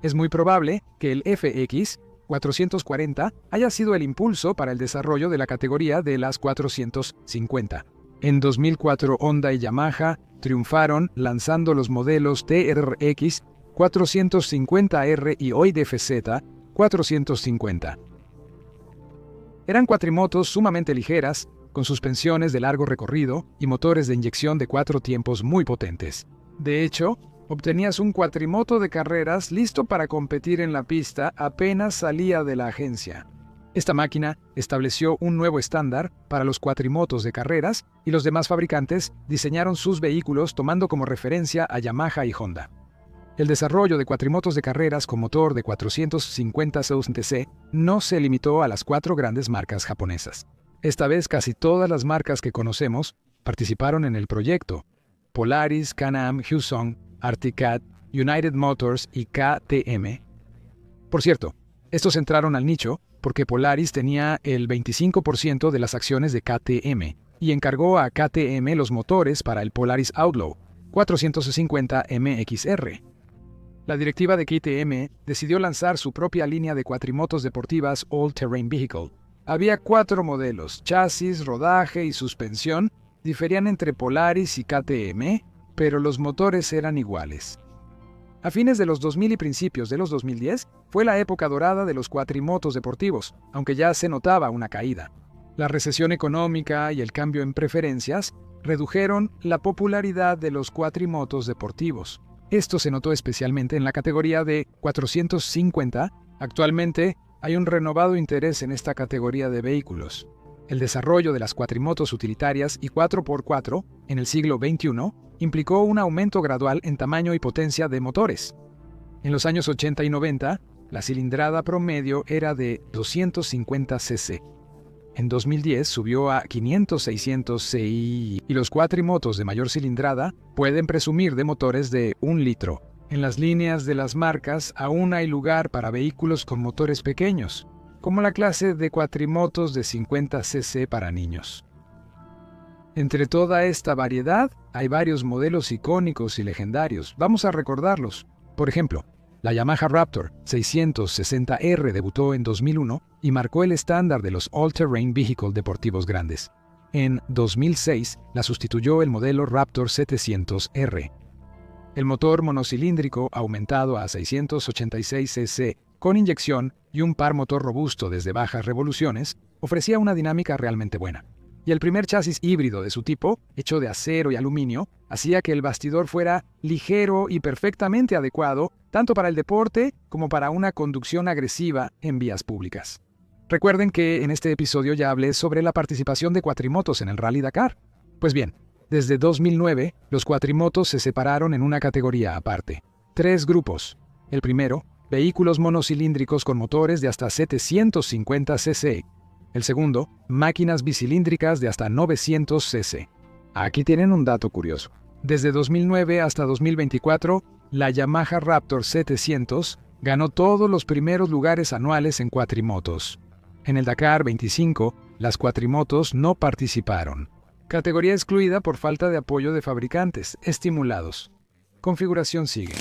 Es muy probable que el FX 440 haya sido el impulso para el desarrollo de la categoría de las 450. En 2004, Honda y Yamaha triunfaron lanzando los modelos TRX 450R y hoy DFZ 450. Eran cuatrimotos sumamente ligeras, con suspensiones de largo recorrido y motores de inyección de 4 tiempos muy potentes. De hecho, obtenías un cuatrimoto de carreras listo para competir en la pista apenas salía de la agencia. Esta máquina estableció un nuevo estándar para los cuatrimotos de carreras y los demás fabricantes diseñaron sus vehículos tomando como referencia a Yamaha y Honda. El desarrollo de cuatrimotos de carreras con motor de 450 cc no se limitó a las 4 grandes marcas japonesas. Esta vez casi todas las marcas que conocemos participaron en el proyecto: Polaris, Can-Am, Hyosung, Arctic Cat, United Motors y KTM. Por cierto, estos entraron al nicho porque Polaris tenía el 25% de las acciones de KTM y encargó a KTM los motores para el Polaris Outlaw 450 MXR. La directiva de KTM decidió lanzar su propia línea de cuatrimotos deportivas All Terrain Vehicle. Había 4 modelos: chasis, rodaje y suspensión diferían entre Polaris y KTM, pero los motores eran iguales. A fines de los 2000 y principios de los 2010 fue la época dorada de los cuatrimotos deportivos, aunque ya se notaba una caída. La recesión económica y el cambio en preferencias redujeron la popularidad de los cuatrimotos deportivos. Esto se notó especialmente en la categoría de 450. Actualmente hay un renovado interés en esta categoría de vehículos. El desarrollo de las cuatrimotos utilitarias y 4x4 en el siglo XXI implicó un aumento gradual en tamaño y potencia de motores. En los años 80 y 90, la cilindrada promedio era de 250 cc. En 2010 subió a 500-600 CI y los cuatrimotos de mayor cilindrada pueden presumir de motores de 1 litro. En las líneas de las marcas aún hay lugar para vehículos con motores pequeños, como la clase de cuatrimotos de 50 cc para niños. Entre toda esta variedad, hay varios modelos icónicos y legendarios. Vamos a recordarlos. Por ejemplo, la Yamaha Raptor 660R debutó en 2001 y marcó el estándar de los all-terrain vehicle deportivos grandes. En 2006 la sustituyó el modelo Raptor 700R. El motor monocilíndrico aumentado a 686 cc con inyección y un par motor robusto desde bajas revoluciones ofrecía una dinámica realmente buena. Y el primer chasis híbrido de su tipo, hecho de acero y aluminio, hacía que el bastidor fuera ligero y perfectamente adecuado tanto para el deporte como para una conducción agresiva en vías públicas. Recuerden que en este episodio ya hablé sobre la participación de cuatrimotos en el Rally Dakar. Pues bien, desde 2009, los cuatrimotos se separaron en una categoría aparte. 3 grupos. El primero, vehículos monocilíndricos con motores de hasta 750 cc. El segundo, máquinas bicilíndricas de hasta 900 cc. Aquí tienen un dato curioso. Desde 2009 hasta 2024, la Yamaha Raptor 700 ganó todos los primeros lugares anuales en cuatrimotos. En el Dakar 25, las cuatrimotos no participaron. Categoría excluida por falta de apoyo de fabricantes, estimulados. Configuración sigue.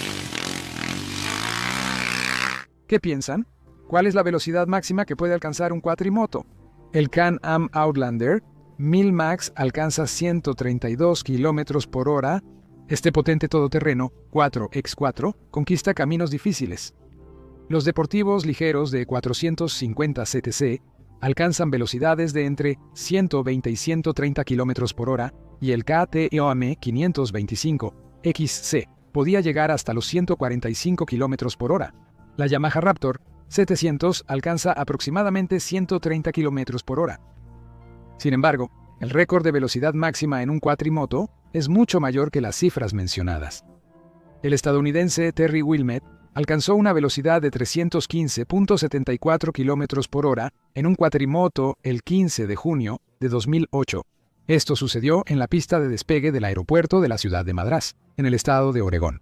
¿Qué piensan? ¿Cuál es la velocidad máxima que puede alcanzar un cuatrimoto? El Can-Am Outlander 1000 Max alcanza 132 km por hora. Este potente todoterreno 4x4 conquista caminos difíciles. Los deportivos ligeros de 450 cc alcanzan velocidades de entre 120 y 130 km por hora y el KTM 525 XC podía llegar hasta los 145 km por hora. La Yamaha Raptor 700 alcanza aproximadamente 130 km por hora. Sin embargo, el récord de velocidad máxima en un cuatrimoto es mucho mayor que las cifras mencionadas. El estadounidense Terry Wilmette alcanzó una velocidad de 315.74 km por hora en un cuatrimoto el 15 de junio de 2008. Esto sucedió en la pista de despegue del aeropuerto de la ciudad de Madras, en el estado de Oregón.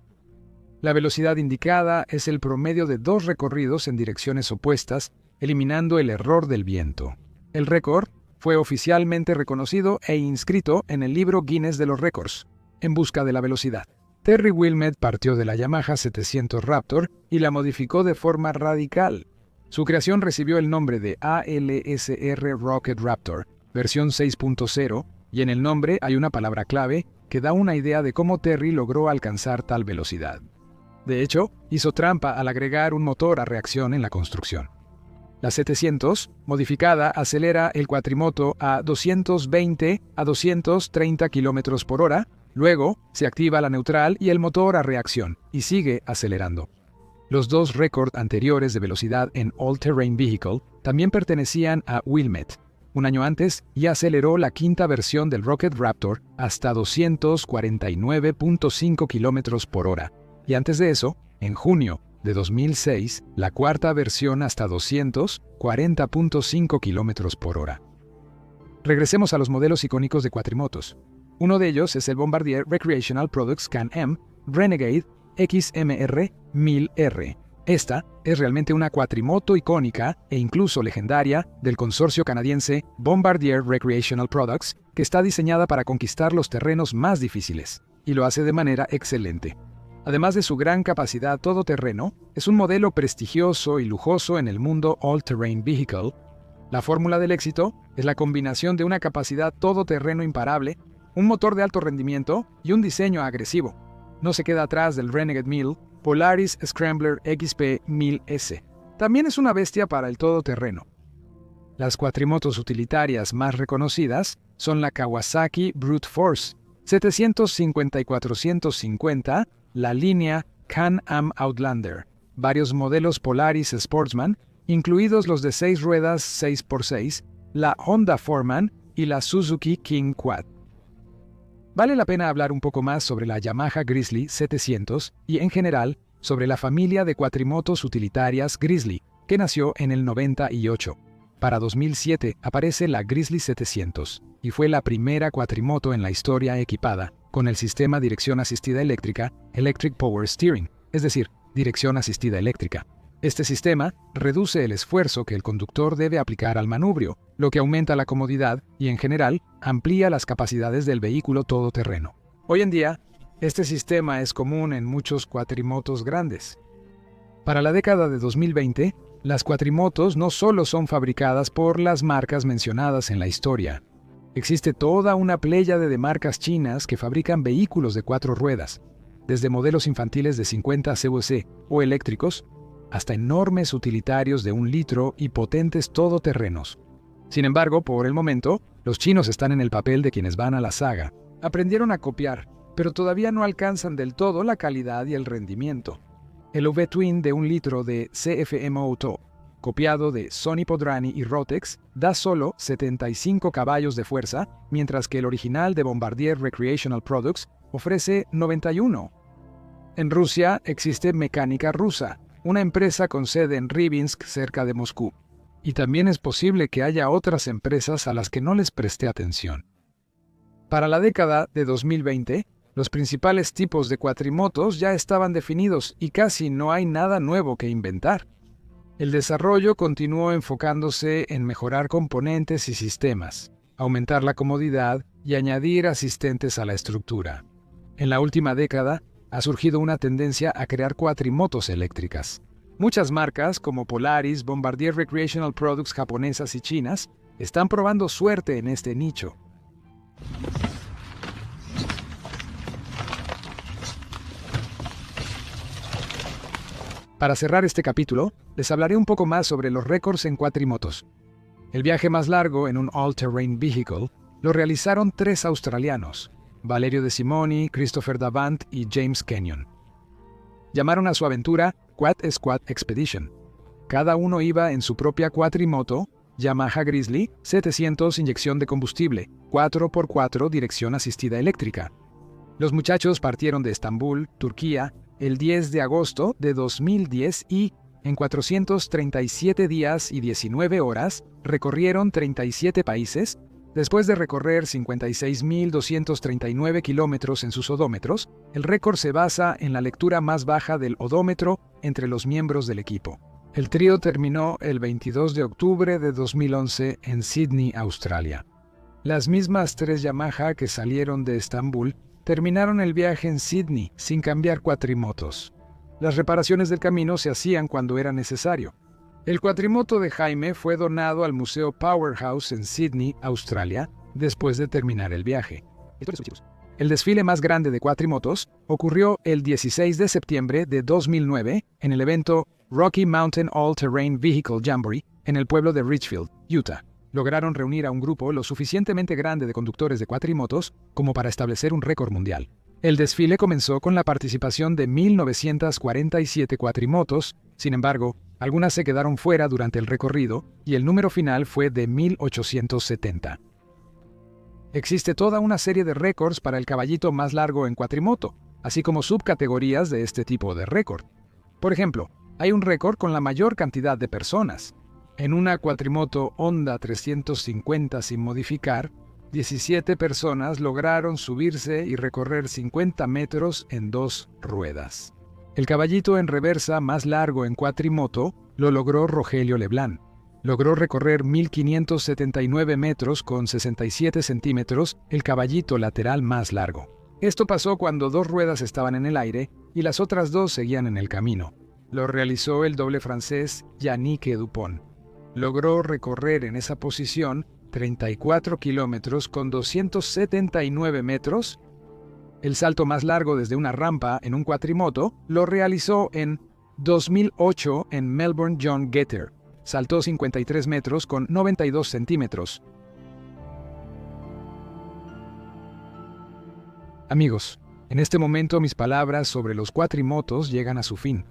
La velocidad indicada es el promedio de 2 recorridos en direcciones opuestas, eliminando el error del viento. El récord fue oficialmente reconocido e inscrito en el libro Guinness de los Récords, en busca de la velocidad. Terry Wilmette partió de la Yamaha 700 Raptor y la modificó de forma radical. Su creación recibió el nombre de ALSR Rocket Raptor, versión 6.0, y en el nombre hay una palabra clave que da una idea de cómo Terry logró alcanzar tal velocidad. De hecho, hizo trampa al agregar un motor a reacción en la construcción. La 700, modificada, acelera el cuatrimoto a 220 a 230 km por hora, luego se activa la neutral y el motor a reacción, y sigue acelerando. Los 2 récords anteriores de velocidad en All-Terrain Vehicle también pertenecían a Wilmette. Un año antes, ya aceleró la 5ª versión del Rocket Raptor hasta 249.5 km por hora. Y antes de eso, en junio de 2006, la 4ª versión hasta 240.5 km por hora. Regresemos a los modelos icónicos de cuatrimotos. Uno de ellos es el Bombardier Recreational Products Can-Am Renegade XMR 1000R. Esta es realmente una cuatrimoto icónica e incluso legendaria del consorcio canadiense Bombardier Recreational Products, que está diseñada para conquistar los terrenos más difíciles, y lo hace de manera excelente. Además de su gran capacidad todoterreno, es un modelo prestigioso y lujoso en el mundo All-Terrain Vehicle. La fórmula del éxito es la combinación de una capacidad todoterreno imparable, un motor de alto rendimiento y un diseño agresivo. No se queda atrás del Renegade 1000, Polaris Scrambler XP 1000S. También es una bestia para el todoterreno. Las cuatrimotos utilitarias más reconocidas son la Kawasaki Brute Force 750 y 450, la línea Can-Am Outlander, varios modelos Polaris Sportsman, incluidos los de 6 ruedas 6x6, la Honda Foreman y la Suzuki King Quad. Vale la pena hablar un poco más sobre la Yamaha Grizzly 700 y, en general, sobre la familia de cuatrimotos utilitarias Grizzly, que nació en el 98. Para 2007 aparece la Grizzly 700, y fue la primera cuatrimoto en la historia equipada con el sistema dirección asistida eléctrica Electric Power Steering, es decir, dirección asistida eléctrica. Este sistema reduce el esfuerzo que el conductor debe aplicar al manubrio, lo que aumenta la comodidad y, en general, amplía las capacidades del vehículo todoterreno. Hoy en día, este sistema es común en muchos cuatrimotos grandes. Para la década de 2020, las cuatrimotos no solo son fabricadas por las marcas mencionadas en la historia. Existe toda una pléyade de marcas chinas que fabrican vehículos de 4 ruedas, desde modelos infantiles de 50 cc o eléctricos, hasta enormes utilitarios de 1 litro y potentes todoterrenos. Sin embargo, por el momento, los chinos están en el papel de quienes van a la saga. Aprendieron a copiar, pero todavía no alcanzan del todo la calidad y el rendimiento. El V-Twin de 1 litro de CFM Auto, copiado de Sony Podrani y Rotex, da solo 75 caballos de fuerza, mientras que el original de Bombardier Recreational Products ofrece 91. En Rusia existe Mecánica Rusa, una empresa con sede en Rybinsk, cerca de Moscú. Y también es posible que haya otras empresas a las que no les presté atención. Para la década de 2020, los principales tipos de cuatrimotos ya estaban definidos y casi no hay nada nuevo que inventar. El desarrollo continuó enfocándose en mejorar componentes y sistemas, aumentar la comodidad y añadir asistentes a la estructura. En la última década, ha surgido una tendencia a crear cuatrimotos eléctricas. Muchas marcas, como Polaris, Bombardier Recreational Products japonesas y chinas, están probando suerte en este nicho. Para cerrar este capítulo, les hablaré un poco más sobre los récords en cuatrimotos. El viaje más largo en un all-terrain vehicle lo realizaron 3 australianos, Valerio De Simoni, Christopher Davant y James Kenyon. Llamaron a su aventura Quad Squad Expedition. Cada uno iba en su propia cuatrimoto, Yamaha Grizzly 700 inyección de combustible, 4x4 dirección asistida eléctrica. Los muchachos partieron de Estambul, Turquía, el 10 de agosto de 2010 y, en 437 días y 19 horas, recorrieron 37 países. Después de recorrer 56.239 kilómetros en sus odómetros, el récord se basa en la lectura más baja del odómetro entre los miembros del equipo. El trío terminó el 22 de octubre de 2011 en Sydney, Australia. Las mismas 3 Yamaha que salieron de Estambul terminaron el viaje en Sydney sin cambiar cuatrimotos. Las reparaciones del camino se hacían cuando era necesario. El cuatrimoto de Jaime fue donado al Museo Powerhouse en Sydney, Australia, después de terminar el viaje. El desfile más grande de cuatrimotos ocurrió el 16 de septiembre de 2009 en el evento Rocky Mountain All-Terrain Vehicle Jamboree en el pueblo de Richfield, Utah. Lograron reunir a un grupo lo suficientemente grande de conductores de cuatrimotos como para establecer un récord mundial. El desfile comenzó con la participación de 1.947 cuatrimotos, sin embargo, algunas se quedaron fuera durante el recorrido y el número final fue de 1.870. Existe toda una serie de récords para el caballito más largo en cuatrimoto, así como subcategorías de este tipo de récord. Por ejemplo, hay un récord con la mayor cantidad de personas. En una cuatrimoto Honda 350 sin modificar, 17 personas lograron subirse y recorrer 50 metros en 2 ruedas. El caballito en reversa más largo en cuatrimoto lo logró Rogelio Leblanc. Logró recorrer 1.579 metros con 67 centímetros, el caballito lateral más largo. Esto pasó cuando 2 ruedas estaban en el aire y las otras 2 seguían en el camino. Lo realizó el doble francés Yannick Dupont. Logró recorrer en esa posición 34 kilómetros con 279 metros, El salto más largo desde una rampa en un cuatrimoto lo realizó en 2008 en Melbourne John Getter. Saltó 53 metros con 92 centímetros. Amigos, en este momento mis palabras sobre los cuatrimotos llegan a su fin.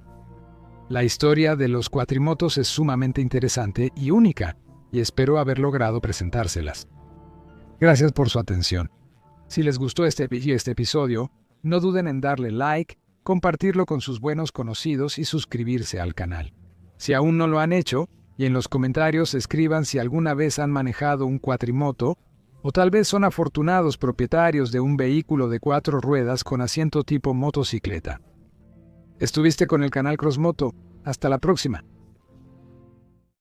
La historia de los cuatrimotos es sumamente interesante y única, y espero haber logrado presentárselas. Gracias por su atención. Si les gustó este episodio, no duden en darle like, compartirlo con sus buenos conocidos y suscribirse al canal. Si aún no lo han hecho, y en los comentarios escriban si alguna vez han manejado un cuatrimoto, o tal vez son afortunados propietarios de un vehículo de 4 ruedas con asiento tipo motocicleta. Estuviste con el canal Crossmoto. Hasta la próxima.